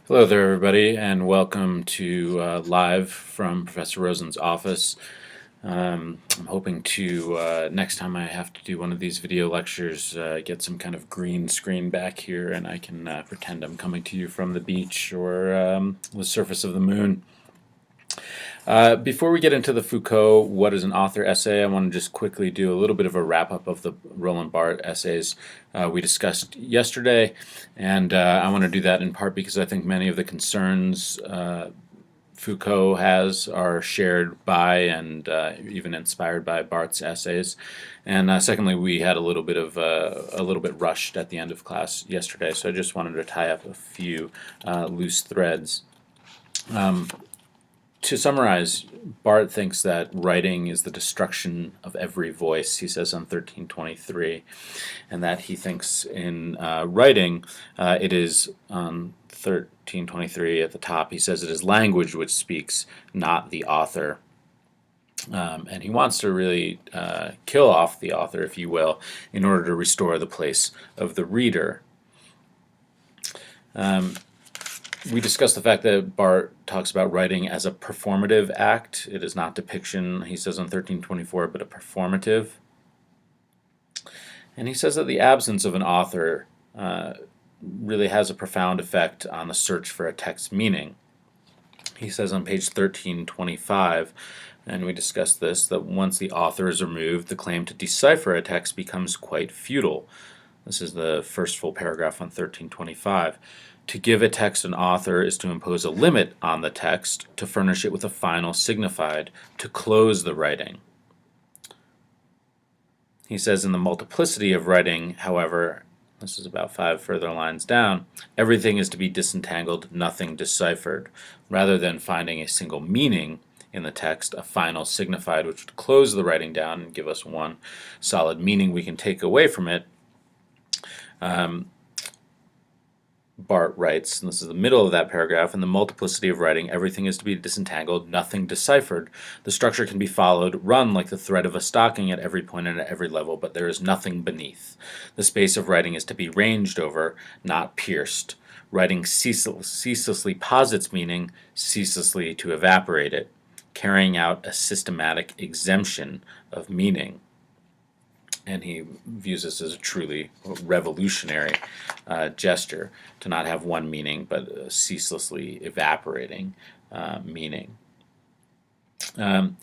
Hello there, everybody, and welcome to live from Professor Rosen's office. I'm hoping to, next time I have to do one of these video lectures, get some kind of green screen back here and I can pretend I'm coming to you from the beach or the surface of the moon. Before we get into the Foucault What is an Author essay, I want to just quickly do a little bit of a wrap-up of the Roland Barthes essays we discussed yesterday, and I want to do that in part because I think many of the concerns Foucault has are shared by and even inspired by Barthes' essays. And secondly, we had a little bit rushed at the end of class yesterday, so I just wanted to tie up a few loose threads. To summarize, Barthes thinks that writing is the destruction of every voice, he says on 1323, and that he thinks in writing it is on 1323 at the top, he says it is language which speaks, not the author. And he wants to really kill off the author, if you will, in order to restore the place of the reader. We discussed the fact that Barthes talks about writing as a performative act. It is not depiction, he says on 1324, but a performative. And he says that the absence of an author really has a profound effect on the search for a text's meaning. He says on page 1325, and we discussed this, that once the author is removed, the claim to decipher a text becomes quite futile. This is the first full paragraph on 1325. To give a text an author is to impose a limit on the text, to furnish it with a final signified, to close the writing. He says in the multiplicity of writing, however, this is about 5 further lines down, everything is to be disentangled, nothing deciphered. Rather than finding a single meaning in the text, a final signified which would close the writing down and give us one solid meaning we can take away from it, Barthes writes, and this is the middle of that paragraph, in the multiplicity of writing, everything is to be disentangled, nothing deciphered. The structure can be followed, run like the thread of a stocking at every point and at every level, but there is nothing beneath. The space of writing is to be ranged over, not pierced. Writing ceaselessly posits meaning, ceaselessly to evaporate it, carrying out a systematic exemption of meaning. And he views this as a truly revolutionary gesture, to not have one meaning but a ceaselessly evaporating meaning. And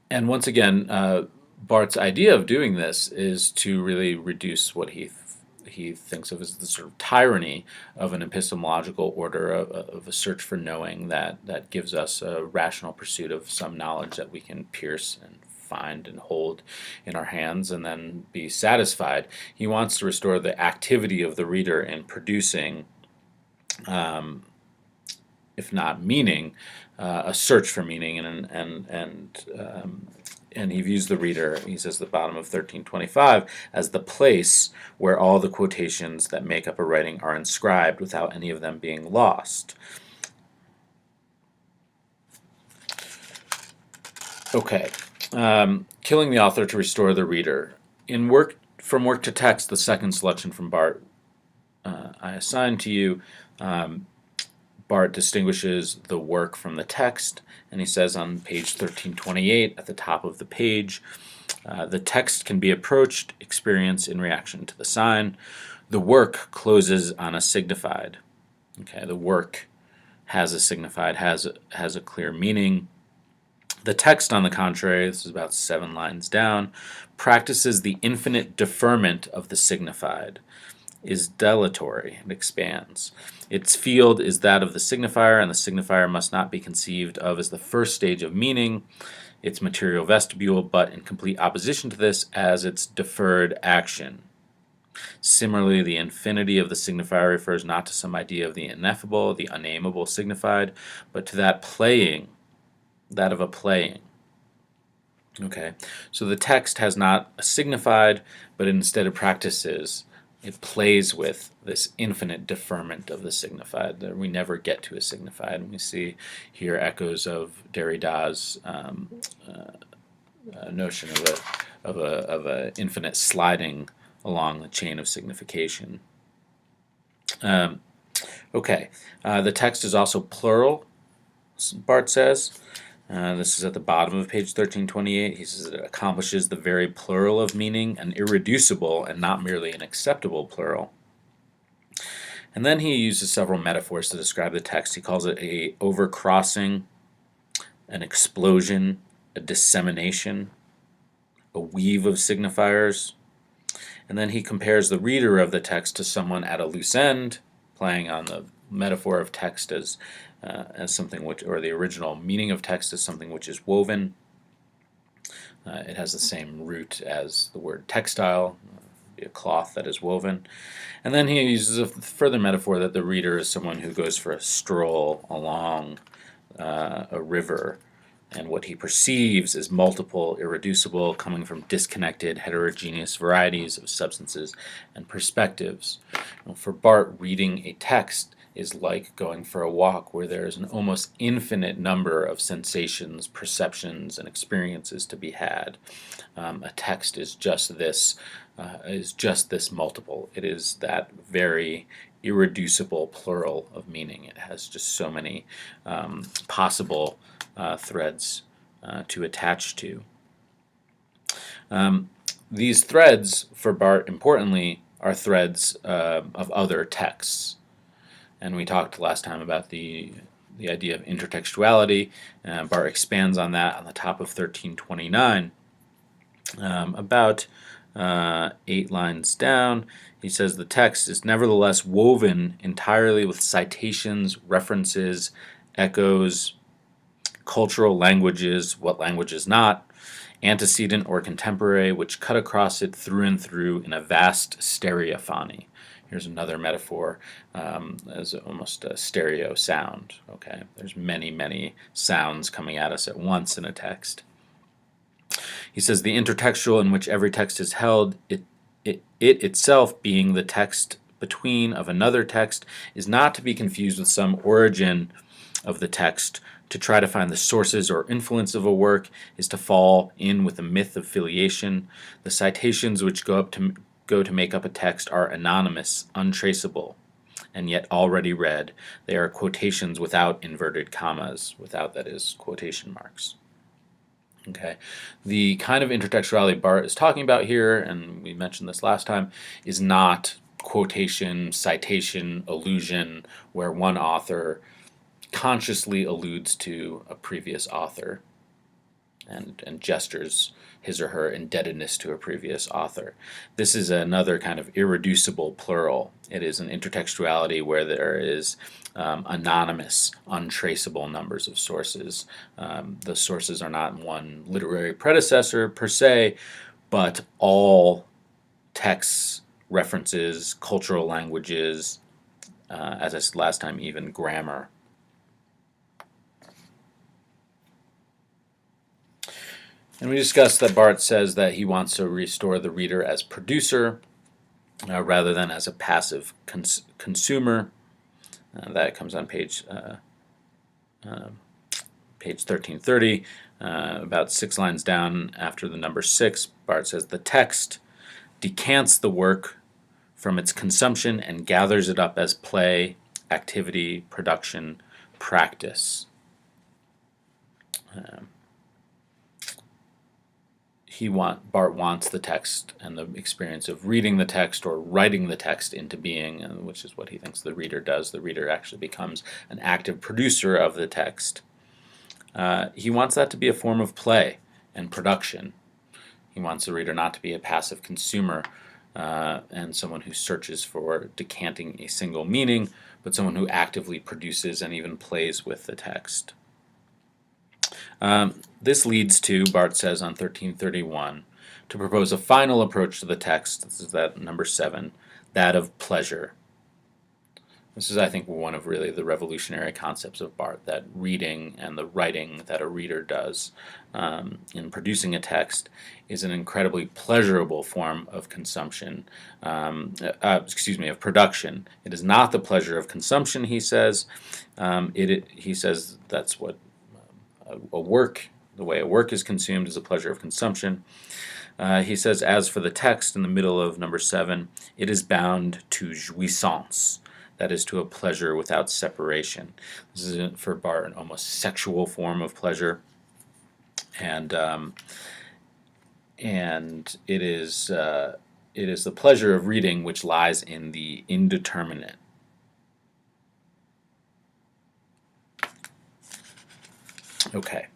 once again, Barthes' idea of doing this is to really reduce what he thinks of as the sort of tyranny of an epistemological order, of a search for knowing that gives us a rational pursuit of some knowledge that we can pierce and find and hold in our hands and then be satisfied. He wants to restore the activity of the reader in producing, if not meaning, a search for meaning, and he views the reader, he says at the bottom of 1325, as the place where all the quotations that make up a writing are inscribed without any of them being lost. Okay, killing the author to restore the reader. In From Work to Text, the second selection from Barthes I assigned to you, Barthes distinguishes the work from the text, and he says on page 1328 at the top of the page, the text can be approached, experienced in reaction to the sign. The work closes on a signified. Okay, the work has a signified, has a clear meaning. The text, on the contrary, this is about 7 lines down, practices the infinite deferment of the signified, is dilatory and expands. Its field is that of the signifier, and the signifier must not be conceived of as the first stage of meaning, its material vestibule, but in complete opposition to this as its deferred action. Similarly, the infinity of the signifier refers not to some idea of the ineffable, the unnameable signified, but to that playing, that of a playing. Okay, so the text has not a signified, but instead it practices, it plays with this infinite deferment of the signified. We never get to a signified. And we see here echoes of Derrida's notion of a infinite sliding along the chain of signification. Um, okay, the text is also plural, Barth says. This is at the bottom of page 1328. He says it accomplishes the very plural of meaning, an irreducible and not merely an acceptable plural. And then he uses several metaphors to describe the text. He calls it a overcrossing, an explosion, a dissemination, a weave of signifiers. And then he compares the reader of the text to someone at a loose end, playing on the metaphor of text as something which, or the original meaning of text as something which is woven. It has the same root as the word textile, a cloth that is woven. And then he uses a further metaphor that the reader is someone who goes for a stroll along a river, and what he perceives is multiple, irreducible, coming from disconnected, heterogeneous varieties of substances and perspectives. For Barth, reading a text is like going for a walk where there is an almost infinite number of sensations, perceptions, and experiences to be had. A text is just this multiple. It is that very irreducible plural of meaning. It has just so many possible threads to attach to. These threads, for Barth, importantly, are threads of other texts. And we talked last time about the idea of intertextuality. Barth expands on that on the top of 1329. About 8 lines down, he says the text is nevertheless woven entirely with citations, references, echoes, cultural languages, what language is not, antecedent or contemporary, which cut across it through and through in a vast stereophony. Here's another metaphor as almost a stereo sound. Okay, there's many, many sounds coming at us at once in a text. He says the intertextual in which every text is held, it itself being the text between of another text, is not to be confused with some origin of the text. To try to find the sources or influence of a work is to fall in with the myth of filiation. The citations which go to make up a text are anonymous, untraceable, and yet already read. They are quotations without inverted commas, without, that is, quotation marks. Okay, the kind of intertextuality Barth is talking about here, and we mentioned this last time, is not quotation, citation, allusion, where one author consciously alludes to a previous author and gestures his or her indebtedness to a previous author. This is another kind of irreducible plural. It is an intertextuality where there is anonymous, untraceable numbers of sources. The sources are not one literary predecessor per se, but all texts, references, cultural languages, as I said last time, even grammar. And we discussed that Barth says that he wants to restore the reader as producer rather than as a passive consumer. That comes on page 1330. About 6 lines down after the number 6, Barth says the text decants the work from its consumption and gathers it up as play, activity, production, practice. Barth wants the text and the experience of reading the text or writing the text into being, which is what he thinks the reader does. The reader actually becomes an active producer of the text. He wants that to be a form of play and production. He wants the reader not to be a passive consumer and someone who searches for decanting a single meaning, but someone who actively produces and even plays with the text. This leads to, Barth says on 1331, to propose a final approach to the text. This is that number 7, that of pleasure. This is, I think, one of really the revolutionary concepts of Barth, that reading and the writing that a reader does in producing a text is an incredibly pleasurable form of consumption, of production. It is not the pleasure of consumption, he says. He says that's what a work, the way a work is consumed, is a pleasure of consumption. He says, as for the text in the middle of number 7, it is bound to jouissance, that is to a pleasure without separation. This is for Barth an almost sexual form of pleasure, and it is the pleasure of reading which lies in the indeterminate. Okay.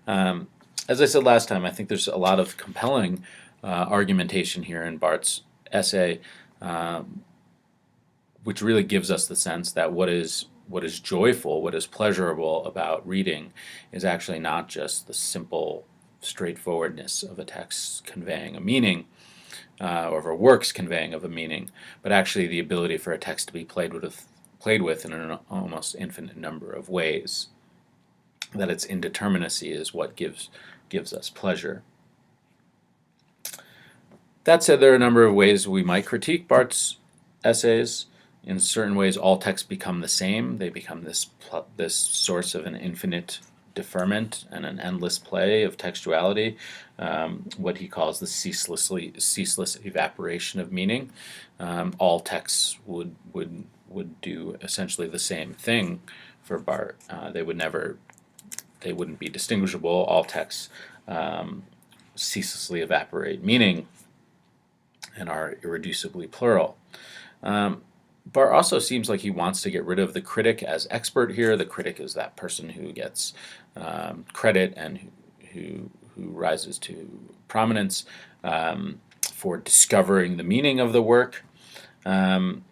As I said last time, I think there's a lot of compelling argumentation here in Barth's essay, which really gives us the sense that what is joyful, what is pleasurable about reading, is actually not just the simple straightforwardness of a text conveying a meaning, or of a work's conveying of a meaning, but actually the ability for a text to be played with in an almost infinite number of ways. That its indeterminacy is what gives us pleasure. That said, there are a number of ways we might critique Barth's essays. In certain ways, all texts become the same. They become this source of an infinite deferment and an endless play of textuality, what he calls the ceaseless evaporation of meaning. All texts would do essentially the same thing for Barth. They wouldn't be distinguishable. All texts ceaselessly evaporate meaning and are irreducibly plural. Barth also seems like he wants to get rid of the critic as expert here. The critic is that person who gets credit and who rises to prominence for discovering the meaning of the work. But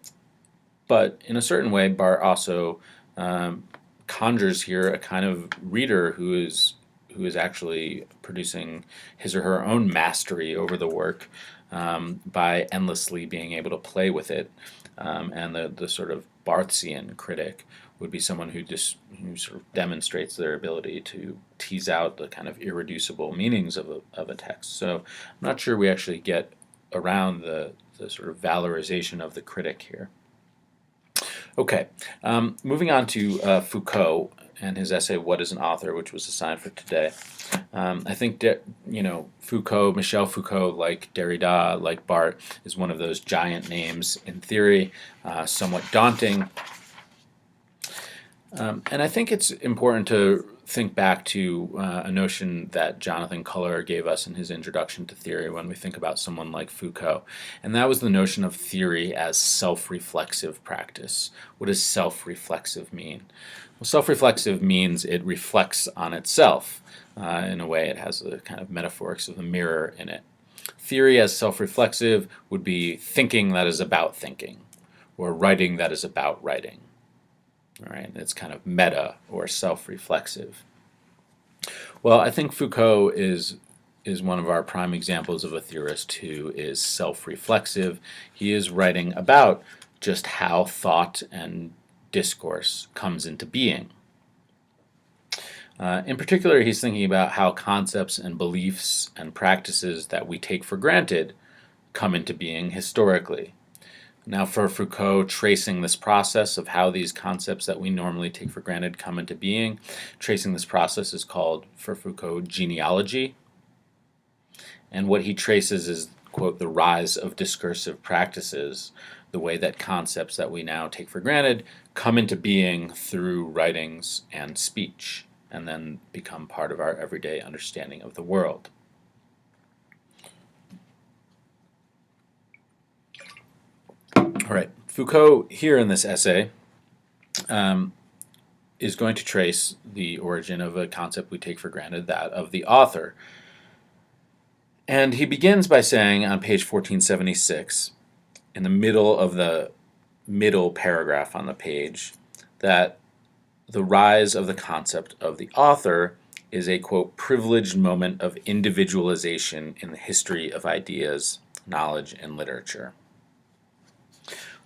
in a certain way, Barth also conjures here a kind of reader who is actually producing his or her own mastery over the work by endlessly being able to play with it. And the sort of Barthian critic would be someone who sort of demonstrates their ability to tease out the kind of irreducible meanings of a text. So I'm not sure we actually get around the sort of valorization of the critic here. Okay, moving on to Foucault and his essay "What is an Author," which was assigned for today. I think Foucault, Michel Foucault, like Derrida, like Barth, is one of those giant names in theory, somewhat daunting. And I think it's important to think back to a notion that Jonathan Culler gave us in his introduction to theory when we think about someone like Foucault. And that was the notion of theory as self-reflexive practice. What does self-reflexive mean? Well, self-reflexive means it reflects on itself. In a way, it has the kind of metaphorics of the mirror in it. Theory as self-reflexive would be thinking that is about thinking, or writing that is about writing. All right, it's kind of meta or self-reflexive. Well, I think Foucault is one of our prime examples of a theorist who is self-reflexive. He is writing about just how thought and discourse comes into being. In particular, he's thinking about how concepts and beliefs and practices that we take for granted come into being historically. Now, for Foucault, tracing this process of how these concepts that we normally take for granted come into being, tracing this process is called, for Foucault, genealogy. And what he traces is, quote, the rise of discursive practices, the way that concepts that we now take for granted come into being through writings and speech, and then become part of our everyday understanding of the world. All right, Foucault here in this essay is going to trace the origin of a concept we take for granted, that of the author. And he begins by saying on page 1476, in the middle of the middle paragraph on the page, that the rise of the concept of the author is a, quote, privileged moment of individualization in the history of ideas, knowledge, and literature.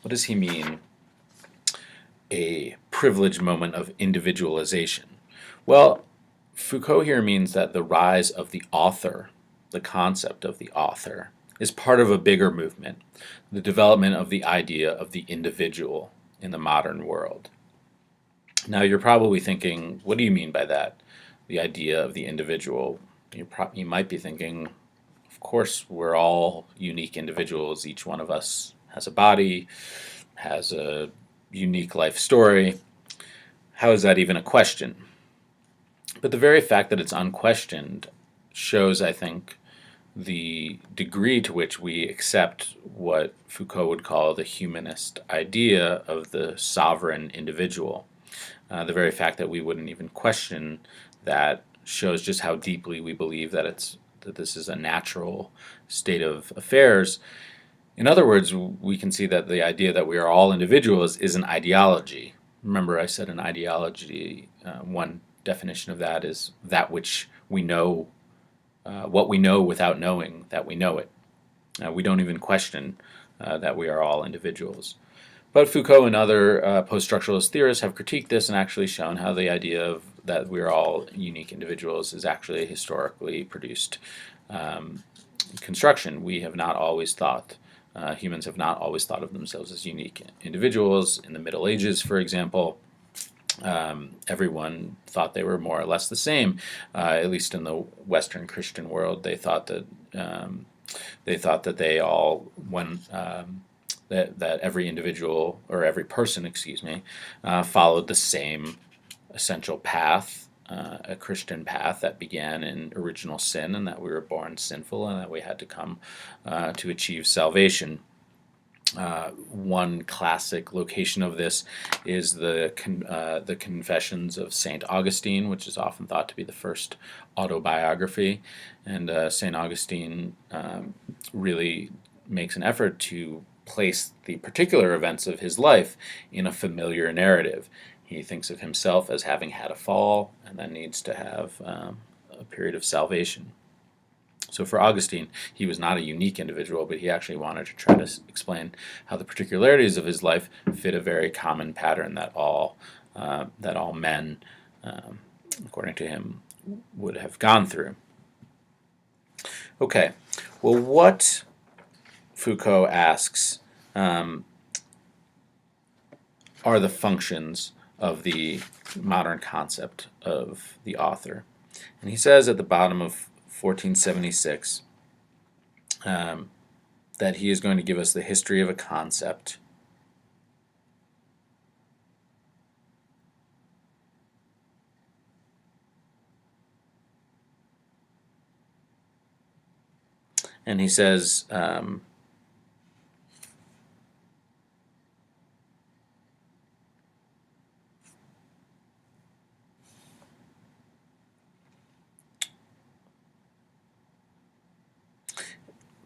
What does he mean, a privileged moment of individualization? Well, Foucault here means that the rise of the author, the concept of the author, is part of a bigger movement, the development of the idea of the individual in the modern world. Now, you're probably thinking, what do you mean by that, the idea of the individual? You might be thinking, of course, we're all unique individuals. Each one of us has a body, has a unique life story. How is that even a question? But the very fact that it's unquestioned shows, I think, the degree to which we accept what Foucault would call the humanist idea of the sovereign individual. The very fact that we wouldn't even question that shows just how deeply we believe that this is a natural state of affairs. In other words, we can see that the idea that we are all individuals is an ideology. Remember, I said an ideology, one definition of that is that which we know, what we know without knowing that we know it. We don't even question that we are all individuals. But Foucault and other post-structuralist theorists have critiqued this and actually shown how the idea of that we're all unique individuals is actually a historically produced construction. We have not always thought, humans have not always thought of themselves as unique individuals. In the Middle Ages, for example, everyone thought they were more or less the same. At least in the Western Christian world, they thought that they all that every individual or every person, excuse me, followed the same essential path, a Christian path that began in original sin, and that we were born sinful, and that we had to come to achieve salvation. One classic location of this is the Confessions of Saint Augustine, which is often thought to be the first autobiography. And Saint Augustine really makes an effort to place the particular events of his life in a familiar narrative. He thinks of himself as having had a fall and then needs to have a period of salvation. So for Augustine, he was not a unique individual, but he actually wanted to try to explain how the particularities of his life fit a very common pattern that all men, according to him, would have gone through. Okay, well, what Foucault asks are the functions of the modern concept of the author. And he says at the bottom of 1476 that he is going to give us the history of a concept. And he says,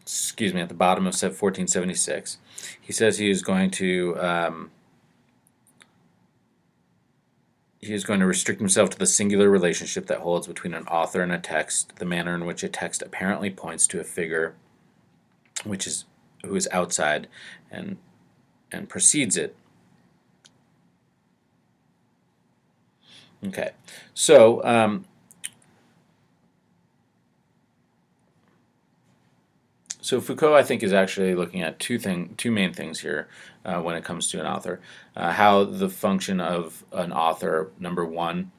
excuse me, at the bottom of 1476, he says he is going to restrict himself to the singular relationship that holds between an author and a text, the manner in which a text apparently points to a figure who is outside and precedes it. Okay, so So Foucault, I think, is actually looking at two main things here when it comes to an author. How the function of an author, number one,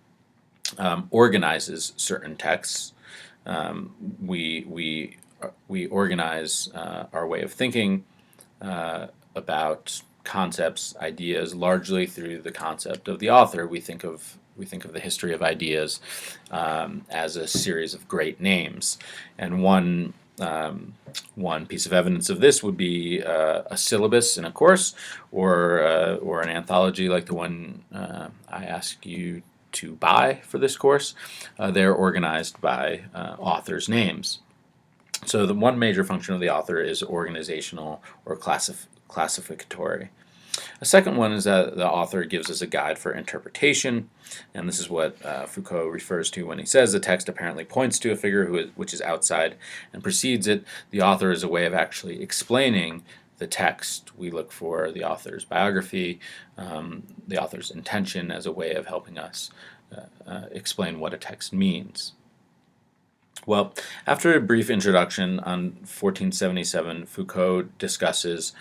organizes certain texts. We organize our way of thinking about concepts, ideas, largely through the concept of the author. We think of the history of ideas as a series of great names, and one piece of evidence of this would be a syllabus in a course, or an anthology like the one I asked you to buy for this course. They're organized by authors' names. So the one major function of the author is organizational or classificatory. A second one is that the author gives us a guide for interpretation, and this is what Foucault refers to when he says the text apparently points to a figure which is outside and precedes it. The author is a way of actually explaining the text. We look for the author's biography, the author's intention as a way of helping us explain what a text means. Well, after a brief introduction on 1477, Foucault discusses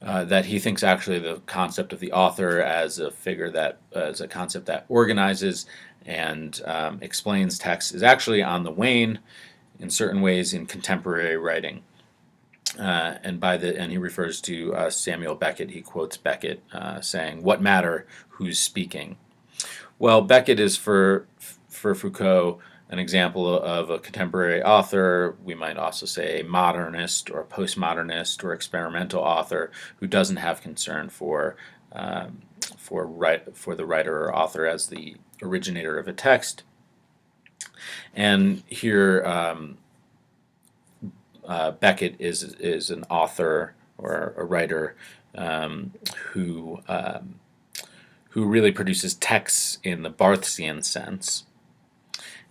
that he thinks actually the concept of the author as a concept that organizes and explains text is actually on the wane in certain ways in contemporary writing. and he refers to Samuel Beckett. He quotes Beckett saying, "What matter who's speaking?" Well, Beckett is for Foucault an example of a contemporary author. We might also say a modernist or a postmodernist or experimental author who doesn't have concern for the writer or author as the originator of a text. And here, Beckett is an author or a writer who really produces texts in the Barthesian sense.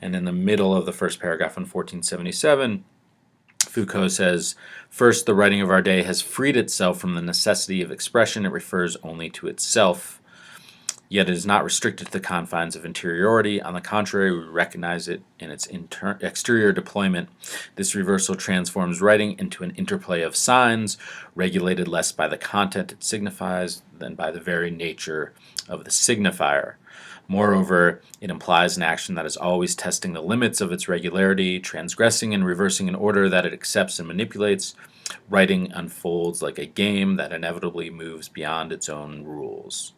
And in the middle of the first paragraph in 1477, Foucault says, "First, the writing of our day has freed itself from the necessity of expression. It refers only to itself. Yet it is not restricted to the confines of interiority. On the contrary, we recognize it in its exterior deployment. This reversal transforms writing into an interplay of signs, regulated less by the content it signifies than by the very nature of the signifier. Moreover, it implies an action that is always testing the limits of its regularity, transgressing and reversing an order that it accepts and manipulates. Writing unfolds like a game that inevitably moves beyond its own rules."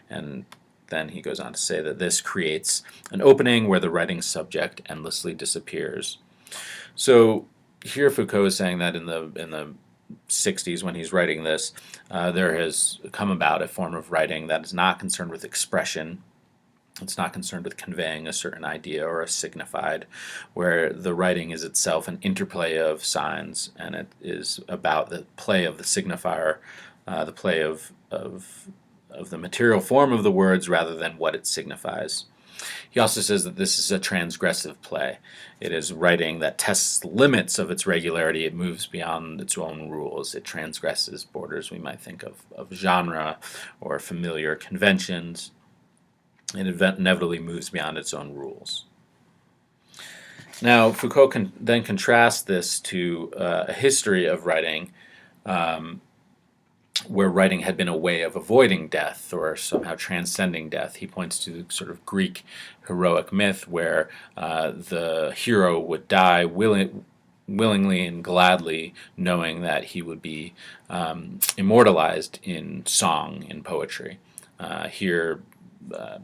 And then he goes on to say that this creates an opening where the writing subject endlessly disappears. So here Foucault is saying that in the 60s, when he's writing this, there has come about a form of writing that is not concerned with expression. It's not concerned with conveying a certain idea or a signified, where the writing is itself an interplay of signs, and it is about the play of the signifier, the play of the material form of the words rather than what it signifies. He also says that this is a transgressive play. It is writing that tests the limits of its regularity. It moves beyond its own rules. It transgresses borders we might think of genre or familiar conventions. It inevitably moves beyond its own rules. Now, Foucault then contrasts this to a history of writing where writing had been a way of avoiding death or somehow transcending death. He points to the sort of Greek heroic myth where the hero would die willingly and gladly, knowing that he would be immortalized in song, in poetry. Here,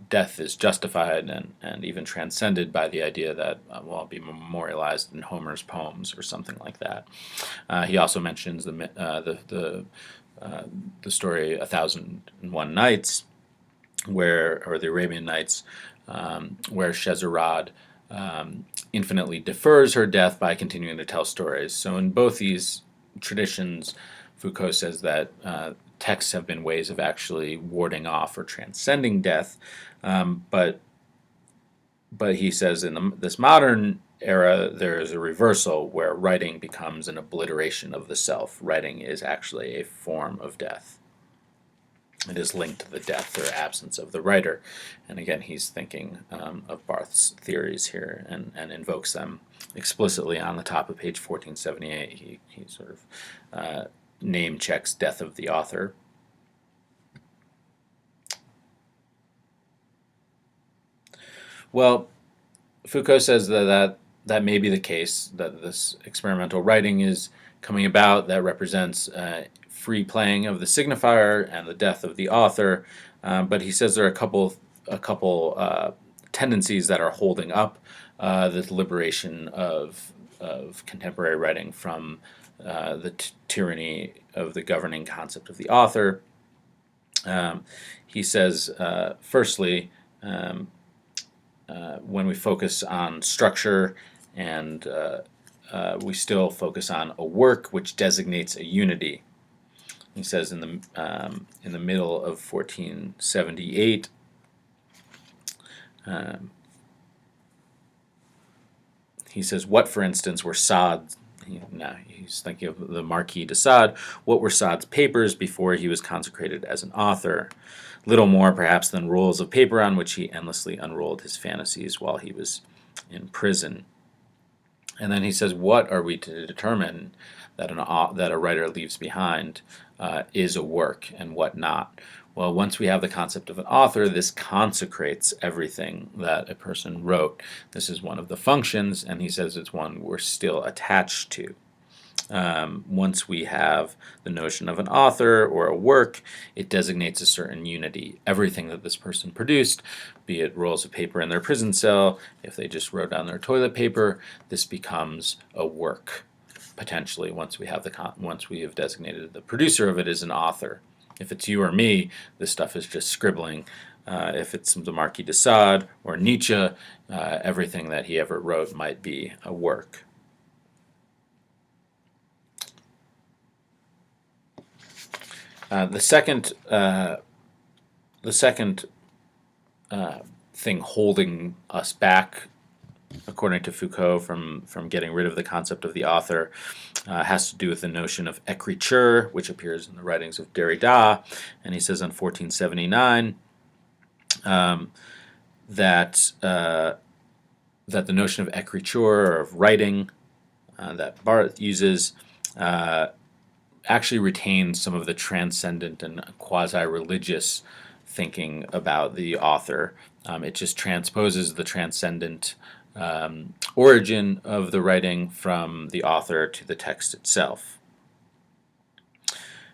death is justified and even transcended by the idea that I'll be memorialized in Homer's poems or something like that. He also mentions the story 1001 Nights, or the Arabian Nights, where Scheherazade infinitely defers her death by continuing to tell stories. So in both these traditions, Foucault says that texts have been ways of actually warding off or transcending death, but he says in this modern era there is a reversal where writing becomes an obliteration of the self. Writing is actually a form of death. It is linked to the death or absence of the writer. And again, he's thinking of Barth's theories here and invokes them explicitly on the top of page 1478. He sort of name checks death of the author. Well, Foucault says that may be the case, that this experimental writing is coming about that represents free playing of the signifier and the death of the author, but he says there are a couple tendencies that are holding up the liberation of contemporary writing from the tyranny of the governing concept of the author. He says, firstly, when we focus on structure and we still focus on a work which designates a unity. He says in the middle of 1478, he says, what, for instance, were Sade? He's thinking of the Marquis de Sade. What were Sade's papers before he was consecrated as an author? Little more, perhaps, than rolls of paper on which he endlessly unrolled his fantasies while he was in prison. And then he says, what are we to determine that a writer leaves behind is a work and what not? Well, once we have the concept of an author, this consecrates everything that a person wrote. This is one of the functions, and he says it's one we're still attached to. once we have the notion of an author or a work, it designates a certain unity. Everything that this person produced, be it rolls of paper in their prison cell, if they just wrote down their toilet paper, this becomes a work, potentially, once we have once we have designated the producer of it as an author. If it's you or me, this stuff is just scribbling. If it's the Marquis de Sade or Nietzsche, everything that he ever wrote might be a work. The second thing holding us back, according to Foucault, from getting rid of the concept of the author, has to do with the notion of écriture, which appears in the writings of Derrida. And he says in 1479 that the notion of écriture, or of writing, that Barthes uses, actually retains some of the transcendent and quasi-religious thinking about the author. It just transposes the transcendent origin of the writing from the author to the text itself.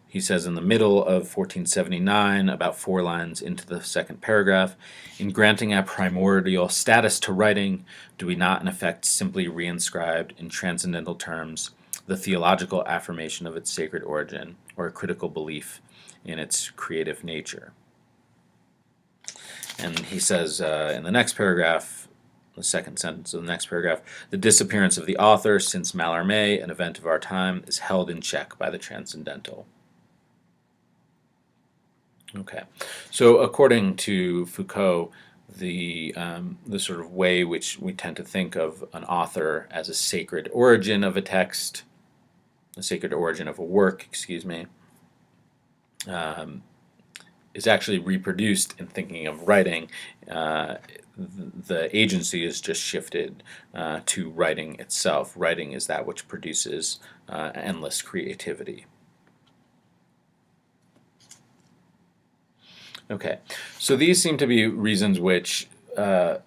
He says in the middle of 1479, about 4 lines into the second paragraph, in granting a primordial status to writing, do we not in effect simply reinscribe in transcendental terms the theological affirmation of its sacred origin, or a critical belief in its creative nature? And he says in the next paragraph, the second sentence of the next paragraph, the disappearance of the author since Mallarmé, an event of our time, is held in check by the transcendental. Okay, so according to Foucault, the sort of way which we tend to think of an author as a sacred origin of a text, a sacred origin of a work, excuse me, is actually reproduced in thinking of writing. The agency is just shifted to writing itself. Writing is that which produces endless creativity. Okay, so these seem to be reasons that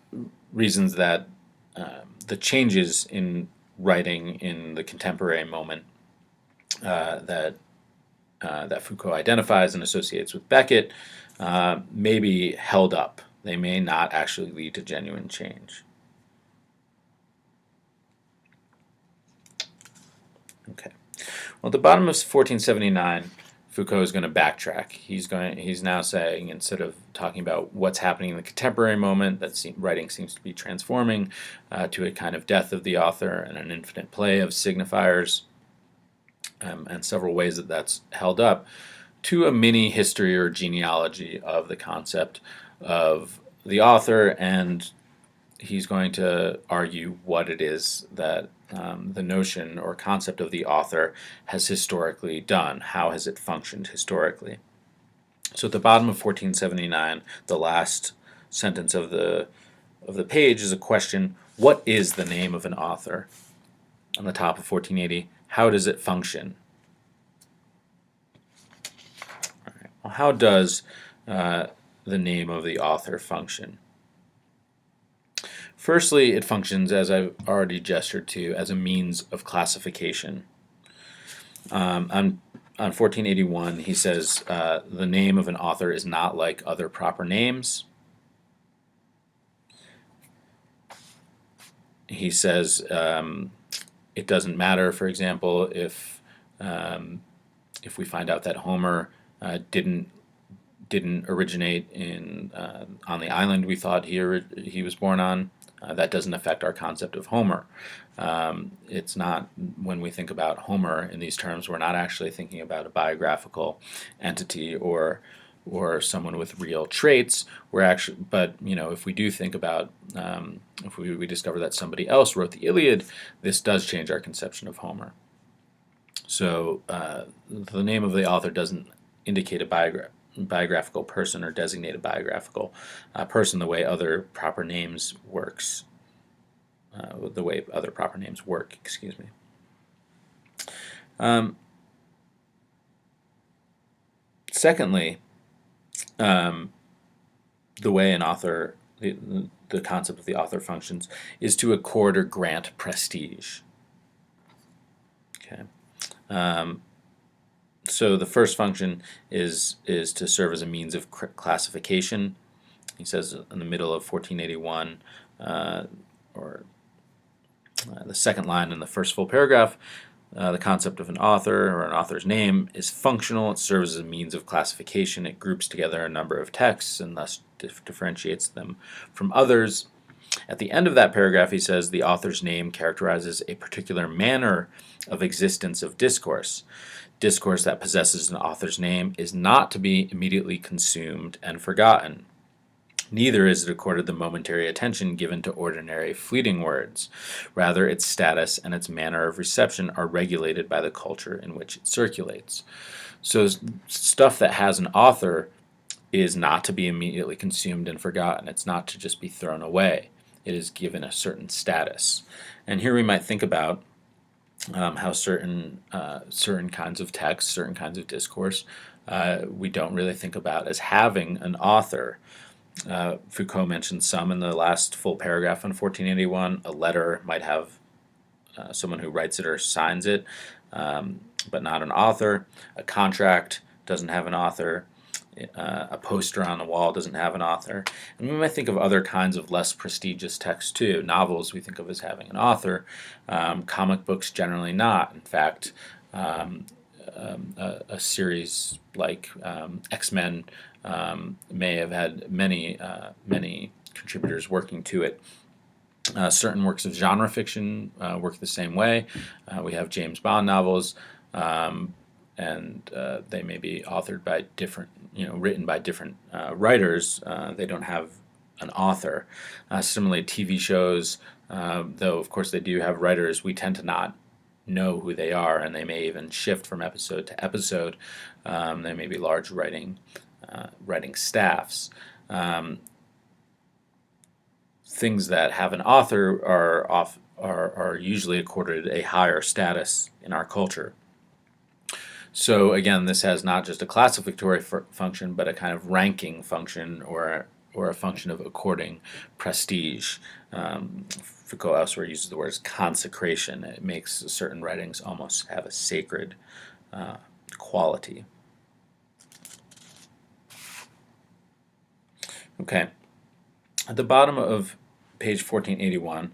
the changes in writing in the contemporary moment that Foucault identifies and associates with Beckett may be held up. They may not actually lead to genuine change. Okay. Well, at the bottom of 1479, Foucault is going to backtrack. He's now saying, instead of talking about what's happening in the contemporary moment, that writing seems to be transforming to a kind of death of the author and an infinite play of signifiers, and several ways that that's held up, to a mini history or genealogy of the concept of the author, and he's going to argue what it is that the notion or concept of the author has historically done. How has it functioned historically? So at the bottom of 1479, the last sentence of the page is a question: what is the name of an author? On the top of 1480, how does it function? All right. Well, how does the name of the author function? Firstly, it functions, as I've already gestured to, as a means of classification. On 1481, he says the name of an author is not like other proper names. He says it doesn't matter, for example, if we find out that Homer didn't originate on the island we thought he was born on. That doesn't affect our concept of Homer. It's not, when we think about Homer in these terms, we're not actually thinking about a biographical entity or someone with real traits. But if we do think about, if we discover that somebody else wrote the Iliad, this does change our conception of Homer. So the name of the author doesn't indicate a biographical person or designate a biographical person the way other proper names works. Excuse me. Secondly, the way an author, the concept of the author functions, is to accord or grant prestige. Okay. So the first function is to serve as a means of classification. He says in the middle of 1481, or the second line in the first full paragraph, the concept of an author or an author's name is functional. It serves as a means of classification. It groups together a number of texts and thus differentiates them from others. At the end of that paragraph, he says the author's name characterizes a particular manner of existence of discourse. Discourse that possesses an author's name is not to be immediately consumed and forgotten. Neither is it accorded the momentary attention given to ordinary fleeting words. Rather, its status and its manner of reception are regulated by the culture in which it circulates. So stuff that has an author is not to be immediately consumed and forgotten. It's not to just be thrown away. It is given a certain status. And here we might think about how certain kinds of text, certain kinds of discourse, we don't really think about as having an author. Foucault mentions some in the last full paragraph in 1481. A letter might have someone who writes it or signs it, but not an author. A contract doesn't have an author. A poster on the wall doesn't have an author. And we might think of other kinds of less prestigious texts too. Novels we think of as having an author. Comic books generally not. In fact, a series like X-Men may have had many contributors working to it. Certain works of genre fiction work the same way. We have James Bond novels, and they may be authored by different, written by different writers. They don't have an author. Similarly, TV shows, though of course they do have writers, we tend to not know who they are, and they may even shift from episode to episode. There may be large writing staffs. Things that have an author are usually accorded a higher status in our culture. So again, this has not just a classificatory function, but a kind of ranking function, or a function of according prestige. Foucault elsewhere uses the word consecration. It makes certain writings almost have a sacred quality. Okay, at the bottom of page 1481,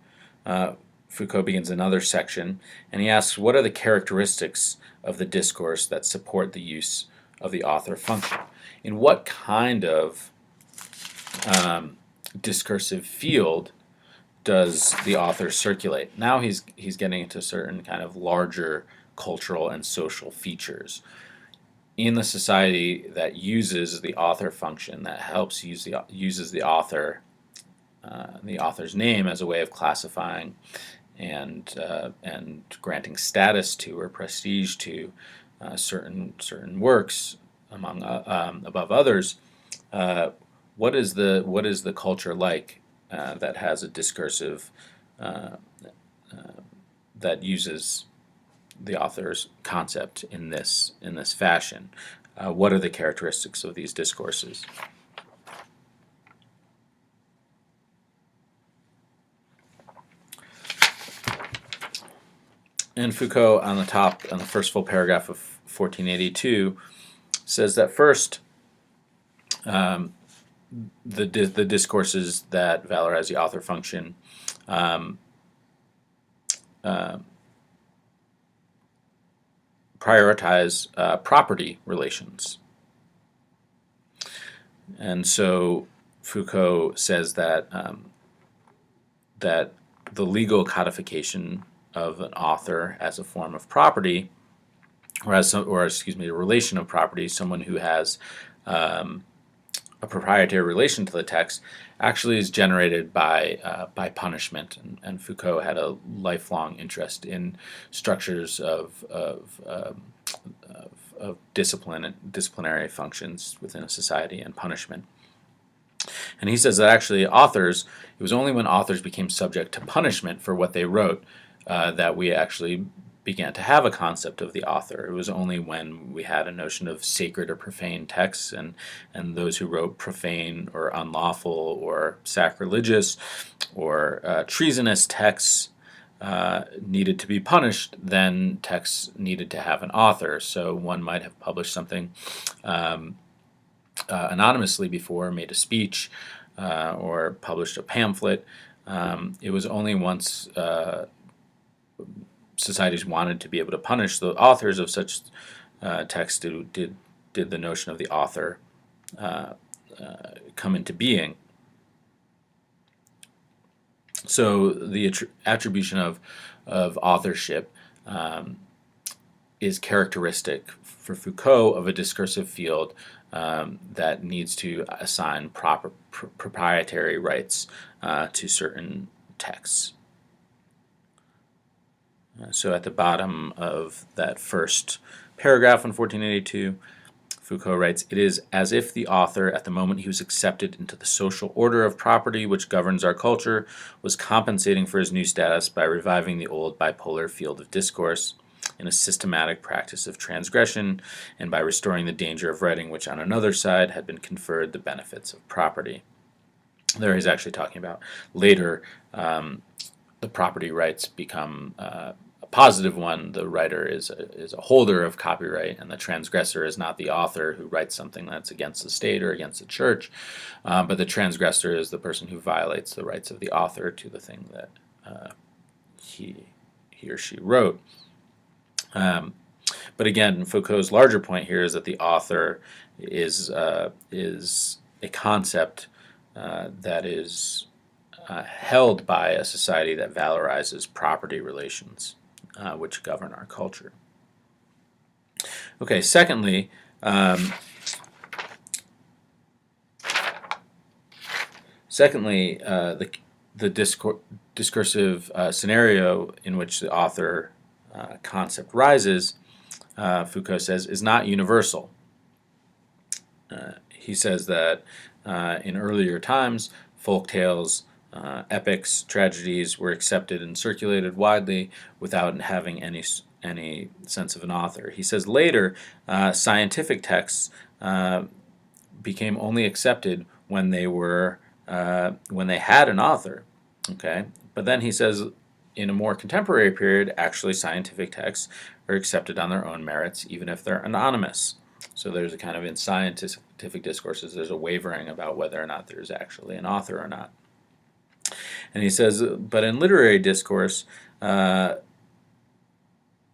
Foucault begins another section, and he asks, what are the characteristics of the discourse that support the use of the author function? In what kind of discursive field does the author circulate? Now he's getting into certain kind of larger cultural and social features. In the society that uses the author function, that helps uses the author, the author's name as a way of classifying and granting status to or prestige to certain works among above others. What is the culture like that has a discursive that uses the author's concept in this fashion? What are the characteristics of these discourses? And Foucault, on the first full paragraph of 1482, says that first, the discourses that valorize the author function prioritize property relations. And so Foucault says that that the legal codification of an author as a form of property, or a relation of property, someone who has a proprietary relation to the text, actually is generated by punishment. And Foucault had a lifelong interest in structures of discipline and disciplinary functions within a society and punishment. And he says that actually it was only when authors became subject to punishment for what they wrote that we actually began to have a concept of the author. It was only when we had a notion of sacred or profane texts, and those who wrote profane or unlawful or sacrilegious or treasonous texts, needed to be punished, then texts needed to have an author. So one might have published something anonymously before, made a speech, or published a pamphlet. It was only once societies wanted to be able to punish the authors of such texts did the notion of the author come into being. So the attribution of authorship is characteristic for Foucault of a discursive field that needs to assign proper proprietary rights to certain texts. So at the bottom of that first paragraph in 1482, Foucault writes, "It is as if the author, at the moment he was accepted into the social order of property which governs our culture, was compensating for his new status by reviving the old bipolar field of discourse in a systematic practice of transgression, and by restoring the danger of writing which on another side had been conferred the benefits of property." There he's actually talking about later the property rights become a positive one. The writer is a holder of copyright, and the transgressor is not the author who writes something that's against the state or against the church, but the transgressor is the person who violates the rights of the author to the thing that he or she wrote. But again, Foucault's larger point here is that the author is a concept that is held by a society that valorizes property relations, which govern our culture. Okay, secondly, the discursive scenario in which the author concept rises, Foucault says, is not universal. He says that in earlier times, folk tales, epics, tragedies were accepted and circulated widely without having any sense of an author. He says later, scientific texts became only accepted when they had an author. Okay, but then he says, in a more contemporary period, actually scientific texts are accepted on their own merits, even if they're anonymous. So there's a kind of, in scientific discourses, there's a wavering about whether or not there's actually an author or not. And he says, but in literary discourse,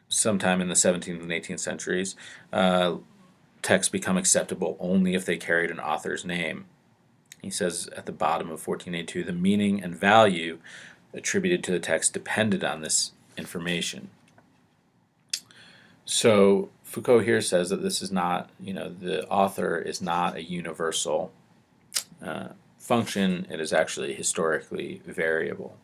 sometime in the 17th and 18th centuries, texts become acceptable only if they carried an author's name. He says at the bottom of 1482, the meaning and value attributed to the text depended on this information. So Foucault here says that this is not, the author is not a universal function. It is actually historically variable.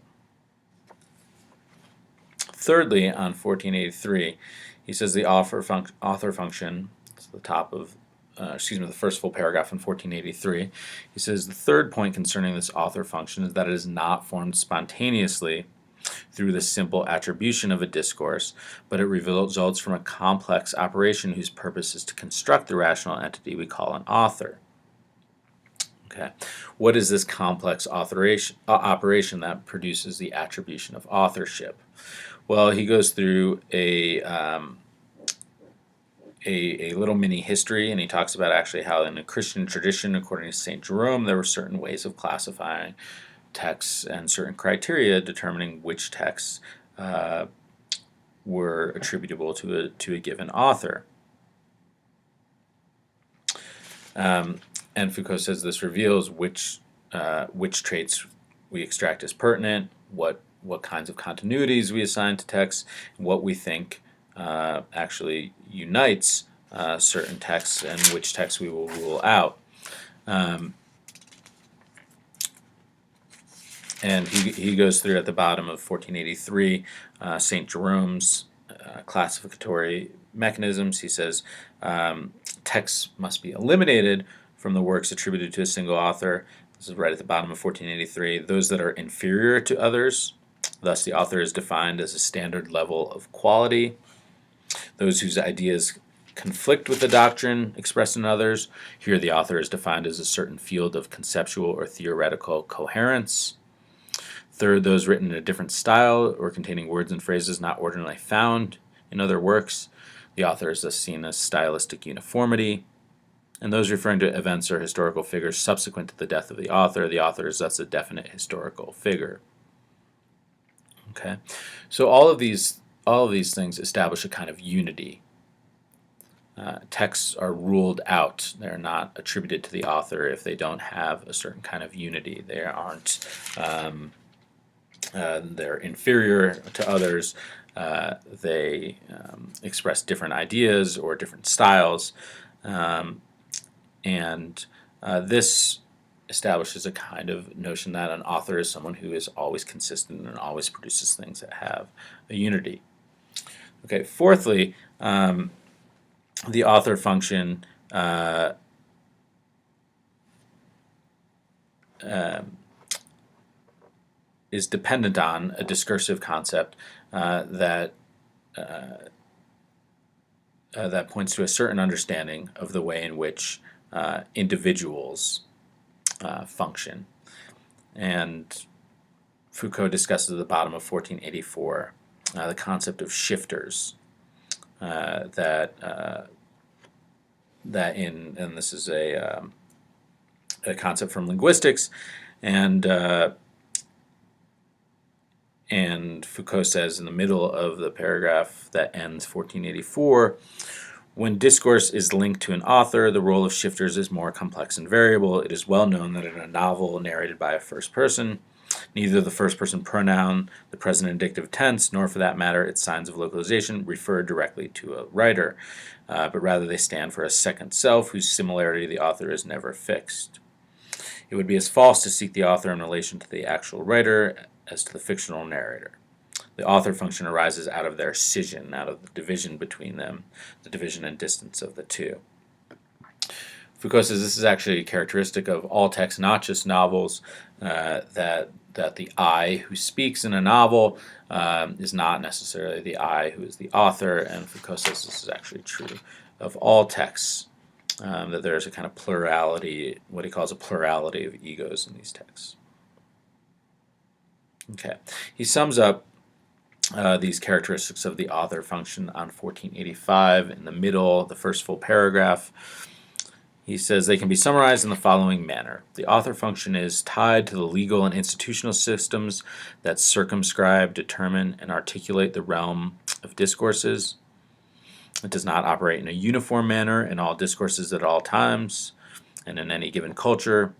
Thirdly, on 1483, he says the author function, it's the top of, the first full paragraph in 1483, he says the third point concerning this author function is that it is not formed spontaneously through the simple attribution of a discourse, but it results from a complex operation whose purpose is to construct the rational entity we call an author. Okay, what is this complex operation that produces the attribution of authorship? Well, he goes through a little mini history, and he talks about actually how in the Christian tradition, according to St. Jerome, there were certain ways of classifying texts and certain criteria determining which texts were attributable to a given author. And Foucault says this reveals which traits we extract as pertinent, what kinds of continuities we assign to texts, and what we think actually unites certain texts, and which texts we will rule out. And he goes through at the bottom of 1483 St. Jerome's classificatory mechanisms. He says texts must be eliminated from the works attributed to a single author. This is right at the bottom of 1483. Those that are inferior to others, thus the author is defined as a standard level of quality. Those whose ideas conflict with the doctrine expressed in others, here the author is defined as a certain field of conceptual or theoretical coherence. Third, those written in a different style or containing words and phrases not ordinarily found in other works. The author is thus seen as stylistic uniformity. And those referring to events or historical figures subsequent to the death of the author is thus a definite historical figure. Okay, so all of these things establish a kind of unity. Texts are ruled out; they're not attributed to the author if they don't have a certain kind of unity. They aren't. They're inferior to others. They express different ideas or different styles, and this establishes a kind of notion that an author is someone who is always consistent and always produces things that have a unity. Okay, fourthly, the author function is dependent on a discursive concept that points to a certain understanding of the way in which individuals function. And Foucault discusses at the bottom of 1484 the concept of shifters. And this is a concept from linguistics, and Foucault says in the middle of the paragraph that ends 1484, when discourse is linked to an author, the role of shifters is more complex and variable. It is well known that in a novel narrated by a first person, neither the first person pronoun, the present indicative tense, nor for that matter its signs of localization refer directly to a writer, but rather they stand for a second self whose similarity to the author is never fixed. It would be as false to seek the author in relation to the actual writer as to the fictional narrator. The author function arises out of their scission, out of the division between them, the division and distance of the two. Foucault says this is actually a characteristic of all texts, not just novels, that the I who speaks in a novel is not necessarily the I who is the author, and Foucault says this is actually true of all texts, that there's a kind of plurality, what he calls a plurality of egos in these texts. Okay, he sums up these characteristics of the author function on 1485 in the middle, the first full paragraph. He says they can be summarized in the following manner. The author function is tied to the legal and institutional systems that circumscribe, determine, and articulate the realm of discourses. It does not operate in a uniform manner in all discourses at all times and in any given culture.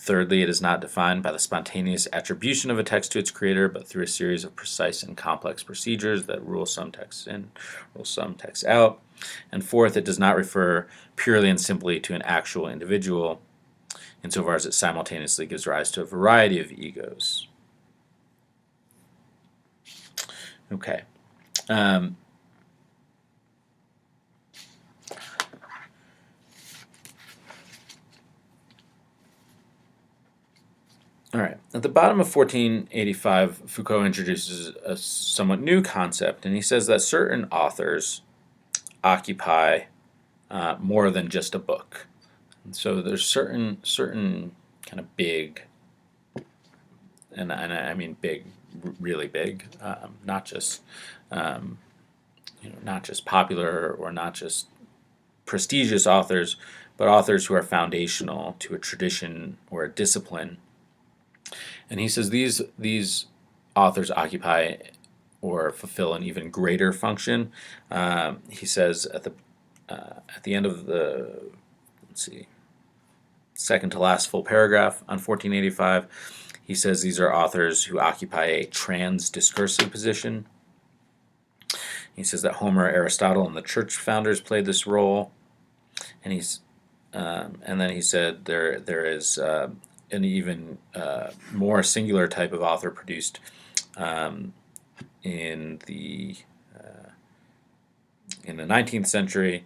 Thirdly, it is not defined by the spontaneous attribution of a text to its creator, but through a series of precise and complex procedures that rule some texts in, rule some texts out. And fourth, it does not refer purely and simply to an actual individual, insofar as it simultaneously gives rise to a variety of egos. Okay. All right. At the bottom of 1485, Foucault introduces a somewhat new concept, and he says that certain authors occupy more than just a book. And so there's certain kind of big, and I mean big, really big, not just not just popular or not just prestigious authors, but authors who are foundational to a tradition or a discipline. And he says these authors occupy or fulfill an even greater function. He says at the end of the second to last full paragraph on 1485, he says these are authors who occupy a trans-discursive position. He says that Homer, Aristotle, and the church founders played this role, and then he said there is an even more singular type of author produced in the 19th century,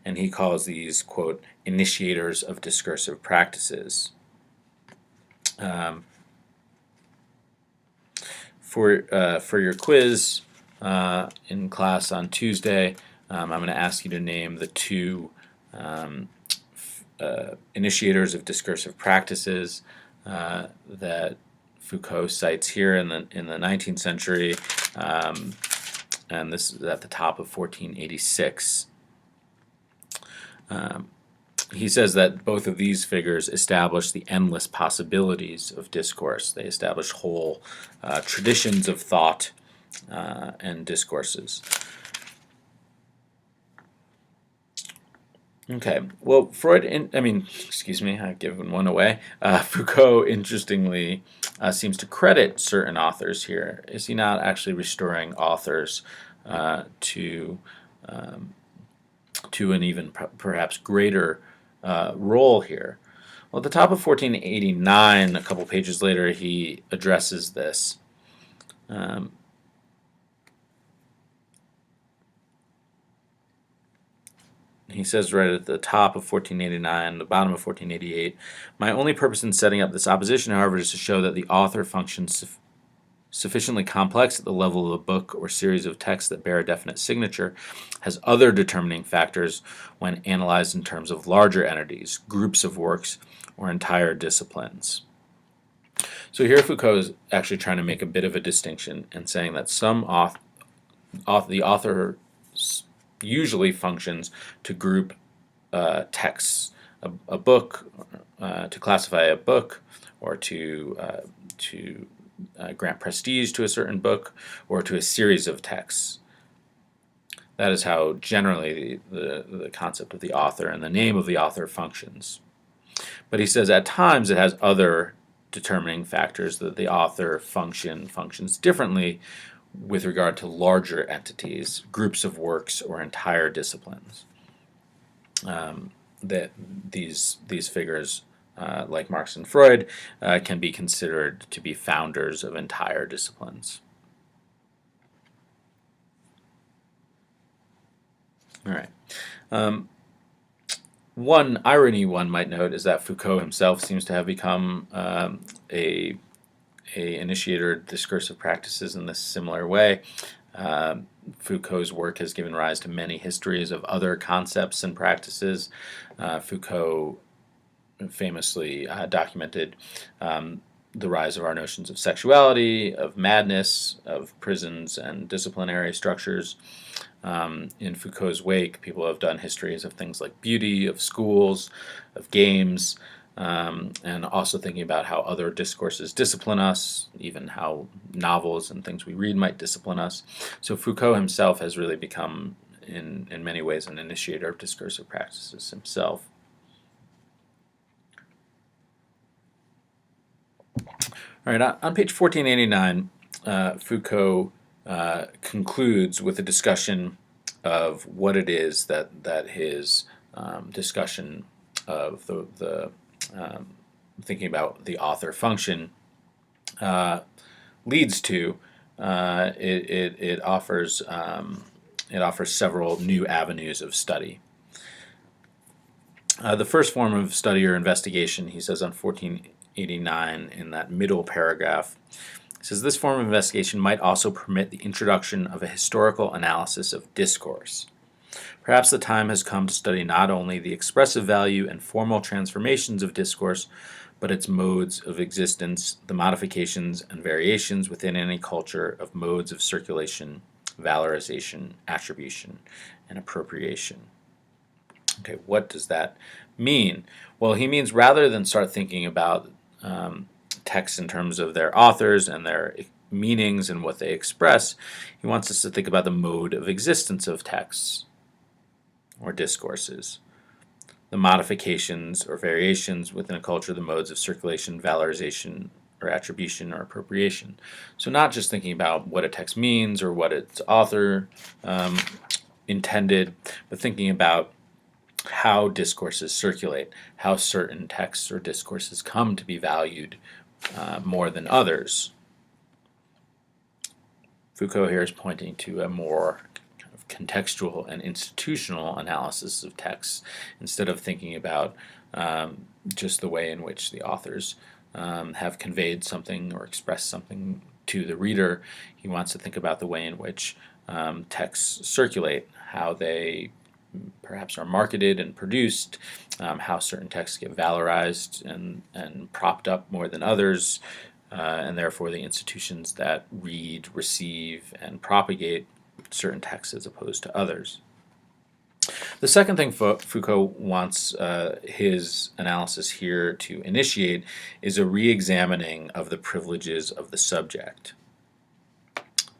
and he calls these, quote, initiators of discursive practices. For your quiz in class on Tuesday, I'm going to ask you to name the two initiators of discursive practices that Foucault cites here in the 19th century, and this is at the top of 1486. He says that both of these figures establish the endless possibilities of discourse. They establish whole traditions of thought and discourses. Okay, well, excuse me, I've given one away. Foucault, interestingly, seems to credit certain authors here. Is he not actually restoring authors to an even perhaps greater role here? Well, at the top of 1489, a couple pages later, he addresses this. He says right at the top of 1489, the bottom of 1488, "My only purpose in setting up this opposition, however, is to show that the author functions sufficiently complex at the level of a book or series of texts that bear a definite signature, has other determining factors when analyzed in terms of larger entities, groups of works, or entire disciplines." So here Foucault is actually trying to make a bit of a distinction and saying that the author usually functions to group texts, a book, to classify a book, or to grant prestige to a certain book, or to a series of texts. That is how generally the concept of the author and the name of the author functions. But he says at times it has other determining factors, that the author functions differently with regard to larger entities, groups of works, or entire disciplines. That these figures, like Marx and Freud, can be considered to be founders of entire disciplines. All right. One irony one might note is that Foucault himself seems to have become a initiator of discursive practices in this similar way. Foucault's work has given rise to many histories of other concepts and practices. Foucault famously documented the rise of our notions of sexuality, of madness, of prisons and disciplinary structures. In Foucault's wake, people have done histories of things like beauty, of schools, of games, and also thinking about how other discourses discipline us, even how novels and things we read might discipline us. So Foucault himself has really become, in many ways, an initiator of discursive practices himself. All right, on page 1489, Foucault concludes with a discussion of what it is that his discussion of the thinking about the author function leads to. It offers several new avenues of study. The first form of study or investigation, he says on 1489 in that middle paragraph, he says this form of investigation might also permit the introduction of a historical analysis of discourse. Perhaps the time has come to study not only the expressive value and formal transformations of discourse, but its modes of existence, the modifications and variations within any culture of modes of circulation, valorization, attribution, and appropriation. Okay, what does that mean? Well, he means rather than start thinking about texts in terms of their authors and their meanings and what they express, he wants us to think about the mode of existence of texts or discourses, the modifications or variations within a culture, the modes of circulation, valorization, or attribution or appropriation. So not just thinking about what a text means or what its author intended, but thinking about how discourses circulate, how certain texts or discourses come to be valued more than others. Foucault here is pointing to a more kind of contextual and institutional analysis of texts instead of thinking about just the way in which the authors have conveyed something or expressed something to the reader. He wants to think about the way in which texts circulate, how they perhaps are marketed and produced, how certain texts get valorized and propped up more than others, and therefore the institutions that read, receive, and propagate certain texts as opposed to others. The second thing Foucault wants his analysis here to initiate is a re-examining of the privileges of the subject.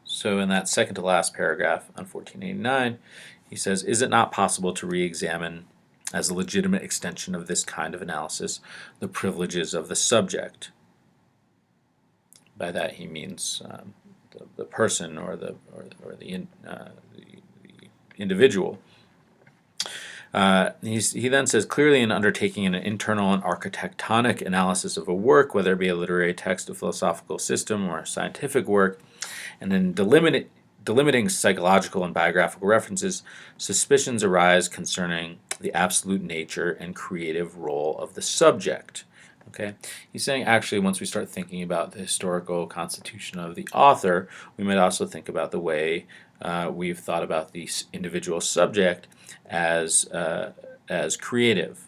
So in that second to last paragraph on 1489, he says, is it not possible to re-examine, as a legitimate extension of this kind of analysis, the privileges of the subject? By that he means the person or the individual. He then says, clearly in undertaking an internal and architectonic analysis of a work, whether it be a literary text, a philosophical system, or a scientific work, and in delimiting psychological and biographical references, suspicions arise concerning the absolute nature and creative role of the subject. Okay, he's saying actually once we start thinking about the historical constitution of the author, we might also think about the way we've thought about the individual subject as creative.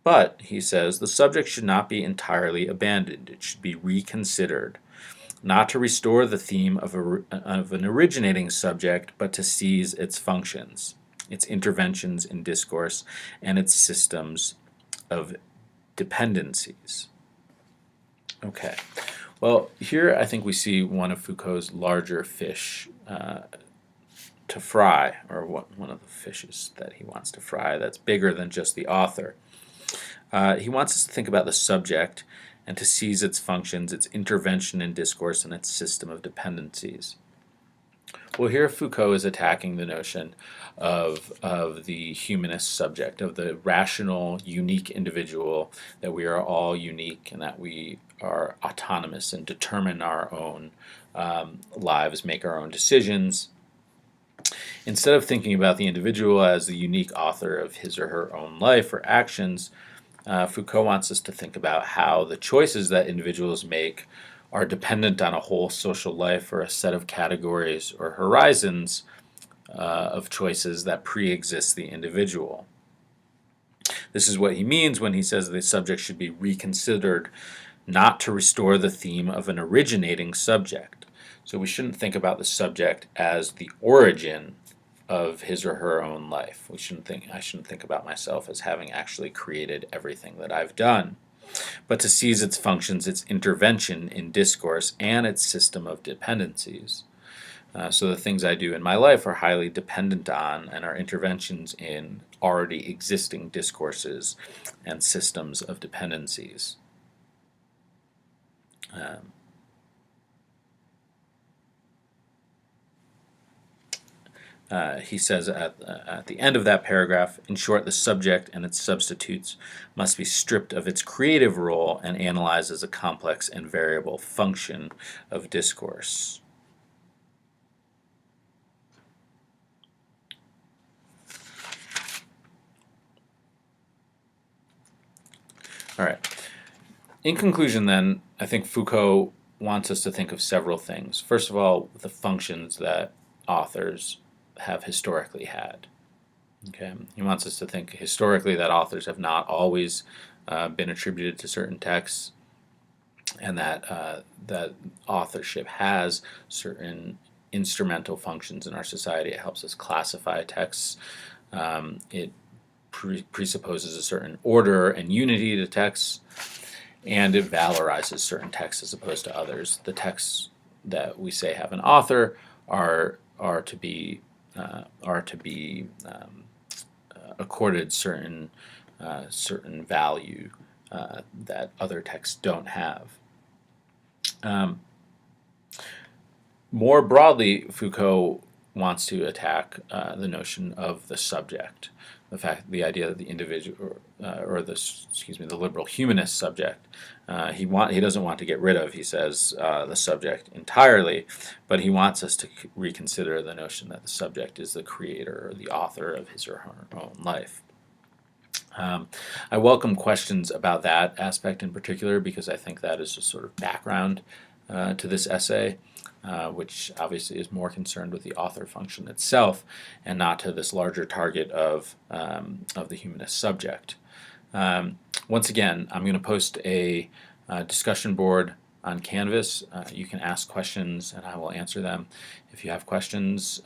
But, he says, the subject should not be entirely abandoned. It should be reconsidered, not to restore the theme of an originating subject, but to seize its functions, its interventions in discourse, and its systems of dependencies. Okay, well, here I think we see one of Foucault's larger fish to fry, or one of the fishes that he wants to fry that's bigger than just the author. He wants us to think about the subject and to seize its functions, its intervention in discourse, and its system of dependencies. Well, here Foucault is attacking the notion of the humanist subject, of the rational, unique individual, that we are all unique and that we are autonomous and determine our own lives, make our own decisions. Instead of thinking about the individual as the unique author of his or her own life or actions, Foucault wants us to think about how the choices that individuals make are dependent on a whole social life or a set of categories or horizons of choices that pre-exist the individual. This is what he means when he says the subject should be reconsidered, not to restore the theme of an originating subject. So we shouldn't think about the subject as the origin of his or her own life. I shouldn't think about myself as having actually created everything that I've done, but to seize its functions, its intervention in discourse, and its system of dependencies. So the things I do in my life are highly dependent on and are interventions in already existing discourses and systems of dependencies. He says at the end of that paragraph, in short, the subject and its substitutes must be stripped of its creative role and analyzed as a complex and variable function of discourse. All right. In conclusion, then, I think Foucault wants us to think of several things. First of all, the functions that authors have historically had. Okay, he wants us to think historically that authors have not always been attributed to certain texts, and that that authorship has certain instrumental functions in our society. It helps us classify texts. It presupposes a certain order and unity to texts, and it valorizes certain texts as opposed to others. The texts that we say have an author are to be accorded certain value that other texts don't have. More broadly, Foucault wants to attack the notion of the subject, the idea that the individual, the liberal humanist subject, he doesn't want to get rid of, he says, the subject entirely, but he wants us to reconsider the notion that the subject is the creator or the author of his or her own life. I welcome questions about that aspect in particular because I think that is just sort of background to this essay, which obviously is more concerned with the author function itself and not to this larger target of the humanist subject. Once again, I'm going to post a discussion board on Canvas. You can ask questions and I will answer them if you have questions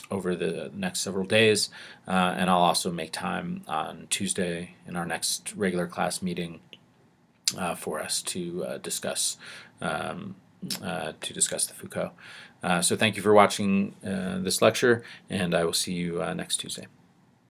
over the next several days. And I'll also make time on Tuesday in our next regular class meeting for us to discuss the Foucault. So thank you for watching this lecture, and I will see you next Tuesday.